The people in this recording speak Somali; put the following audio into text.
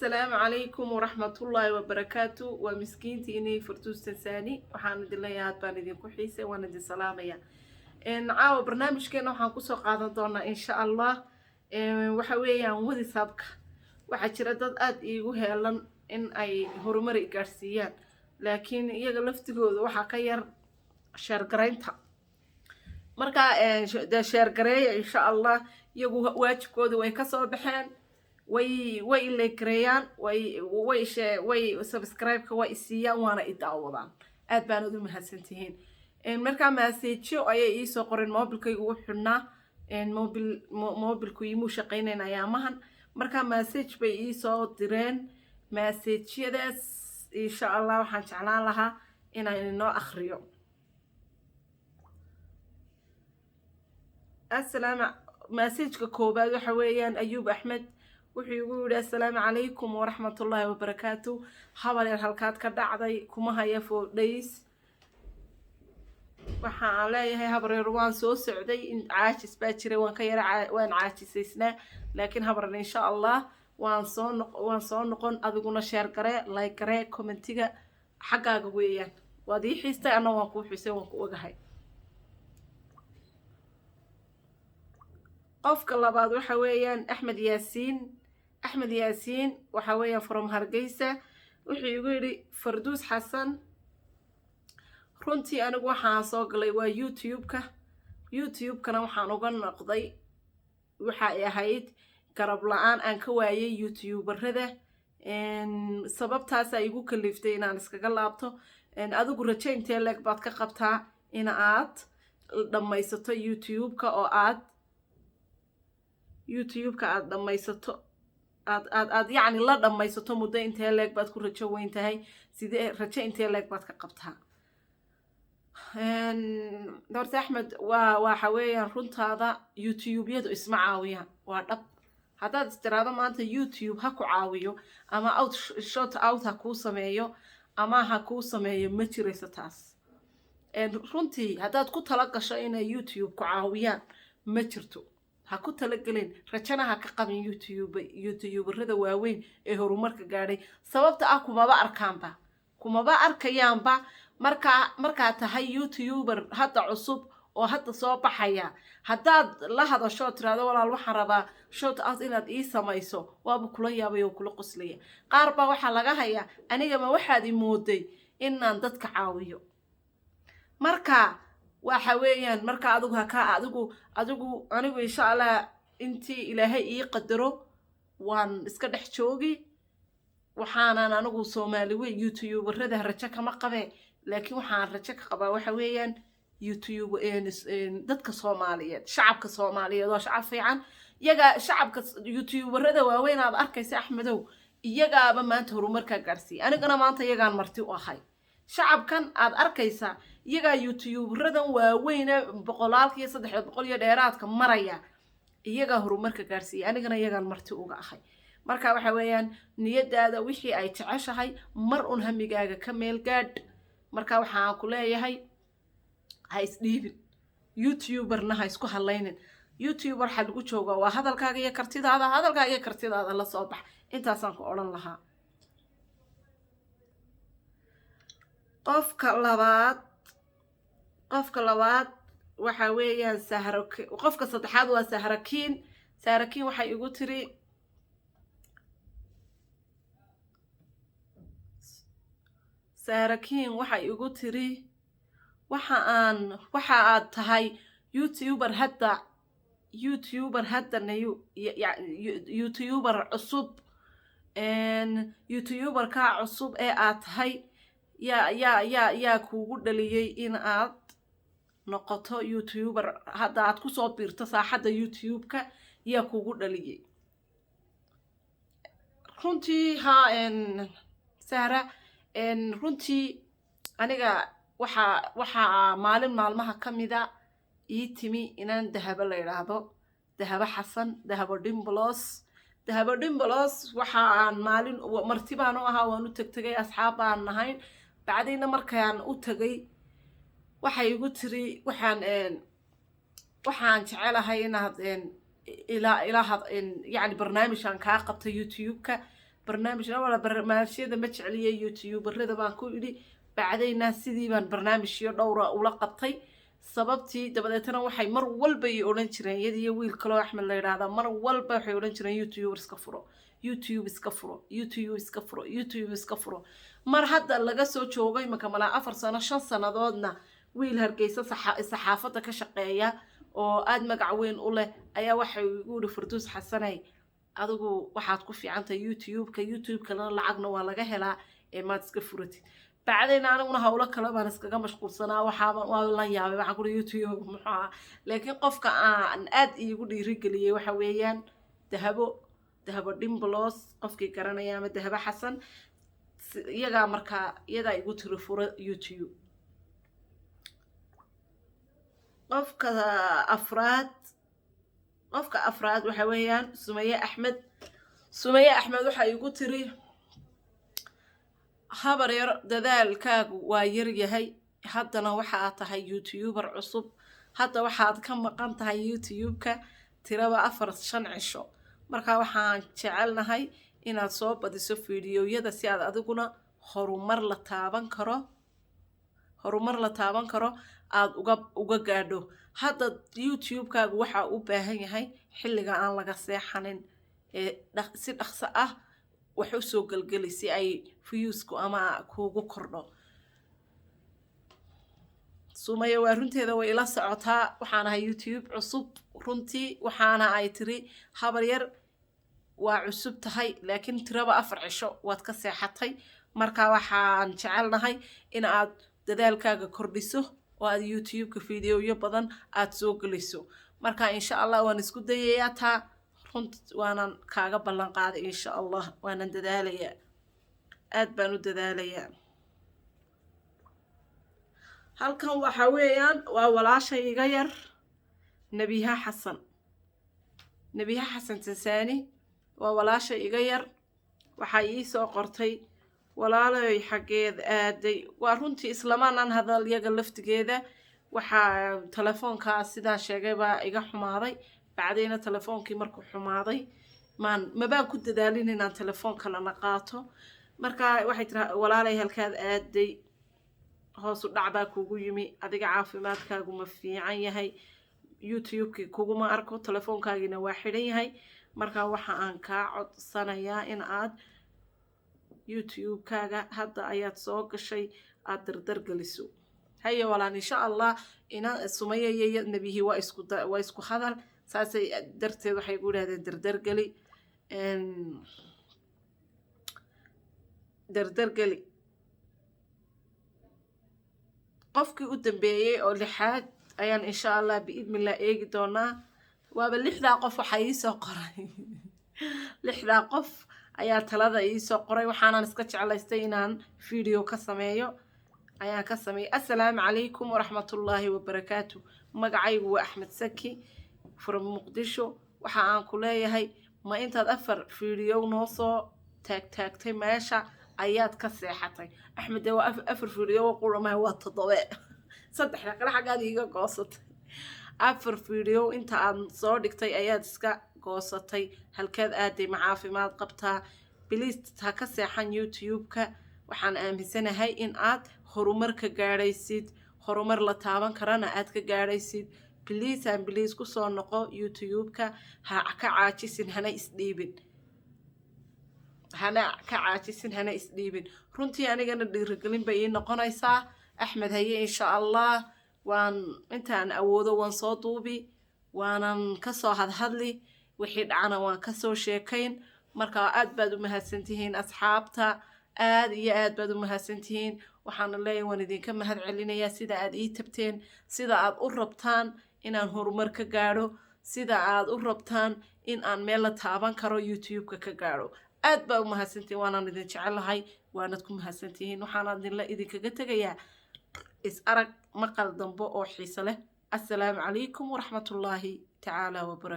السلام عليكم ورحمة الله وبركاته ومسكينتي إني فرتوس تنساني وحان دليات بان إذن كحيسة وانا دي سلامية إن عاو برنامج كينا وحان كسو قادة دونا إن شاء الله وحويا ودي سابك وحاجرة داد آد إيغو هيلان إن أي هرمري إقارسيان لكن إيغا لفتقود وحا كير شارقرينتا marka da share gareeya insha Allah iyagu waajibkooda way ka soo baxeen way ilay gareeyaan way subscribe-ka way siiyaan waana i daawadaan aad baan ugu mahadsantihiin marka message ayay ii soo qoreen mobilkaygu ugu xidhnaa mobilku iimu shaqeynayna ayaamahan marka message bay ii soo direen message-yadaas insha Allah waxaan jeclaan lahaa inaan inoo akhriyo السلام مساجك كوباد وحويان أيوب أحمد وحيقول السلام عليكم ورحمة الله وبركاته حوالي الحلقات كدعضي كما هي فوق ليس وحا عليها هبر روان سو سعودي إن عاشس باكري وان كير وان عاشس سنة لكن هبر إن شاء الله وان صون نقون أذقنا شير كري لايك كري كومنتيجا حقا قويا ودي حيستي أنا وانكو حسين وانكو وقهي qofka labaad waxa weeyaan Axmed Yaasiin waxa weeyaan from Hargeysa wuxuu igu yiri Farduus Xasan runtii anigu waxaan soo galay waa YouTube-kana waxaan uga noqday waxa ay ahayd garab la'aan aan ka waayay YouTuberada sababtaas ay igu kaliftay inaan iskaga laabto adigu rajayntii leeg baad ka qabtaa in aad dhamaysato YouTube-ka oo aad YouTube-ka aad dhamaysato aad yani la dhamaysato muddo intee leeg baad ku rajo weyn tahay sidee rajo intee leeg baad ka qabtaa Dr. Axmed waxa weeyaan runtaada YouTube-yadu isma caawiyaan waa dhab haddaad istiraado maanta YouTube ha ku caawiyo ama short out ha kuu sameeyo ama ha kuu sameeyo ma jirayso taas runtii haddaad ku tala gasho inay YouTube ku caawiyaan ma jirto ha ku talagelin rajana ha ka qabin YouTuberada waaweyn ee horumarka gaadhay sababta ah kumaba arkayaanba marka tahay YouTuber hadda cusub oo hadda soo baxaya haddaad la hadasho tiraado walaal waxaan rabaa shout out inaad ii samayso waaba kula yaabay oo kula qoslaya qaar baa waxa laga hayaa aniga ma waxaad ii mooday inaan dadka caawiyo marka waxa weeyaan marka anigu insha Allah intii Ilaahay ii qadaro waan iska dhex joogi waxaanan anigu Soomaali weey YouTuberada rajo kama qabe laakiin waxaan rajo ka qabaa waxa weeyaan YouTube dadka Soomaaliyeed shacabka Soomaaliyeed oo shacab fiican iyaga shacabka YouTuberada waaweyn aad arkaysa Axmedow iyagaaba maanta horumarka gaarsiin anigana maanta iyagaan marti u ahay shacabkan aad arkaysa iyaga YouTuberadan waaweyn boqolaalkiiyo 300 iyo dheeraadka maraya iyaga horumarka gaarsiin anigana iyagaan marti uga ahay marka waxa weeyaan niyadaada wixii ay jeceshahay mar un hamigaaga ka meel gaadh marka waxaan ku leeyahay ha isdhiibin YouTuberna ha isku halaynin YouTuber xal ugu jooga waa hadalkaaga iyo kartidaada la soo bax intaasaan ku oran lahaa qofka labaad waxa weeyaan qofka saddexaad waa Sahrakiin waxay igu tiri waxa aad tahay YouTuber hadda YouTuber cusub YouTuber-ka cusub ee aad tahay yaa kuugu dhaliyay in aad noqoto YouTuber hadda aad ku soo biirto saaxadda YouTube-ka yaa kuugu dhaliyay runtii Sahra runtii aniga waxa maalin maalmaha kamida ii timi inaan dahabo la yiraahdo dahabo xasan dahabo Dimbolos waxa aan maalin martibaan u ahaa waan u tagtagay asxaab aan nahay bacdayna markaan u tagay waxay igu tiri waxaan jecelahay inaad إلى يعني برنامج عن كاقبة يوتيوب barnaamijna wala barnaamijyada ma jecliye youtuberada baan ku idhi bacdayna sidii baan barnaamijyo dhowra ula qabtay sababtii dabadeetana waxay mar walba ay odhan jireen iyadiyo wiil kaloo Axmed la yiraahdo mar walba waxay odhan jireen YouTuber iska furo YouTube iska furo YouTube iska furo YouTube iska furo mar hadda laga soo joogay makamala 4 sano 5 sanadoodna wiil Hargeysa saxaafada ka shaqeeya oo aad magac weyn u leh ayaa waxay ugu yiri Farduus Xasanay adigu waxaad ku fiicantahay YouTube-ka lacagna waa laga helaa ee maad iska furatid bacdayna aniguna hawlo kale baan iskaga mashquulsanaa waa la yaabay waxaan ku YouTube maxaa laakiin qofka aan aad iigu dhiirigeliyay waxa weeyaan dahabo Dimblos qofkii garanaya ama Dahabo Xasan iyaga markaa iyada igu tiri furo YouTube qofka afraad waxa weeyaan Sumaye Axmed waxa igu tiri habar yar dadaalkaagu waa yar yahay haddana waxa aad tahay YouTuber cusub hadda waxaad ka maqan tahay YouTube-ka tiraba 4-5 cisho marka waxaan jecelnahay inaad soo badiso fiidiyoyada si aad adiguna horumar la taaban karo aad uga gaadho hadda YouTube-kaagu waxa uu baahan yahay xilliga aan laga seexanin ee si dhaqso ah wax u soo galgali si ay viewsku ama kuugu kordho Sumaye waa runteeda way ila socotaa waxaan ahay YouTube cusub runtii waxaana ay tiri habar yar waa cusub tahay laakiin tiraba 4 cisho waad ka seexatay marka waxaan jecelnahay in aad dadaalkaaga kordhiso oo aad YouTube-ka fiidiyoyo badan aad soo galiso marka insha Allah waan isku dayayaa taa waanan kaaga ballan qaaday insha Allah waanan dadaalayaa aad baan u dadaalayaa halkan waxa weeyaan waa walaashay iga yar Nabiha Xasan Tasaani waa walaashay iga yar waxa ii soo qortay walaalay xageed aaday waa runtii islamaan hadal yaga laftigeeda waxa telefoonka sidaan sheegay baa iga xumaaday bacdayna telefoonkii markuu xumaaday ma baan ku dadaalin inaan telefoonka la qaato marka waxay tiri walaalay halkaad aaday hoos u dhac baa kugu yimi adiga caafimaadkaagu ma fiican yahay YouTube-ki kuguma arko telefoonkaagina waa xiran yahay marka waxa aan ka codsanayaa in aad YouTube-kaaga hadda ayaad soo gashay aad dardar galiso haya walaan insha Allah ina Sumaye iyo Nabihi waa isku hadal saasay darteed waxay ku yiraahdeen dardar gali qofkii u dambeeyay oo lixaad ayaan insha Allah biidmillah eegi doonaa waaba 6 qof waxa ii soo qoray 6 qof ayaa talada ii soo qoray waxaanan iska jeclaystay inaan video ka sameeyo ayaan ka sameeyay assalaamu calaykum waraxmatullaahi wabarakaatuh magacaygu waa Axmed Saki from Muqdisho waxa aan ku leeyahay ma intaad 4 video noo soo taagtay meesha ayaad ka seexatay Axmed waa 4 video qurama waa 7 saddex kala xagaad iga goosatay 4 video inta aan soo dhigtay ayaad iska goosatay halkeed aaday ma caafimaad qabtaa please ta ka seexan YouTube-ka waxaan aaminsanahay in aad horumar ka gaaraysid horumar la taaban karana aad ka gaaraysid please ku soo noqo YouTube-ka ha ka caajisin hana isdhiibin runtii anigana dhiirigelin bay ii noqonaysaa Axmed haye insha Allah waan intaan awoodo waan soo duubi waanan ka soo hadli wixii dhacana waan ka soo sheekayn marka aad baad u mahadsantihiin asxaabta aad iyo aad baad u mahadsantihiin waxaan leeyahay waan idinka mahad celinayaa sida aad ii tabteen sida aad u rabtaan inaan horumar ka gaaro sida aad u rabtaan in aan meel la taaban karo YouTube-ka ka gaaro aad baa u mahadsantihiin waanan idin jecelahay waanad ku mahadsantihiin waxaan idinkaga tegayaa is arag maqal dambo oo xiiso leh assalaamu calaykum waraxmatullaahi tacaala wabarakaatuh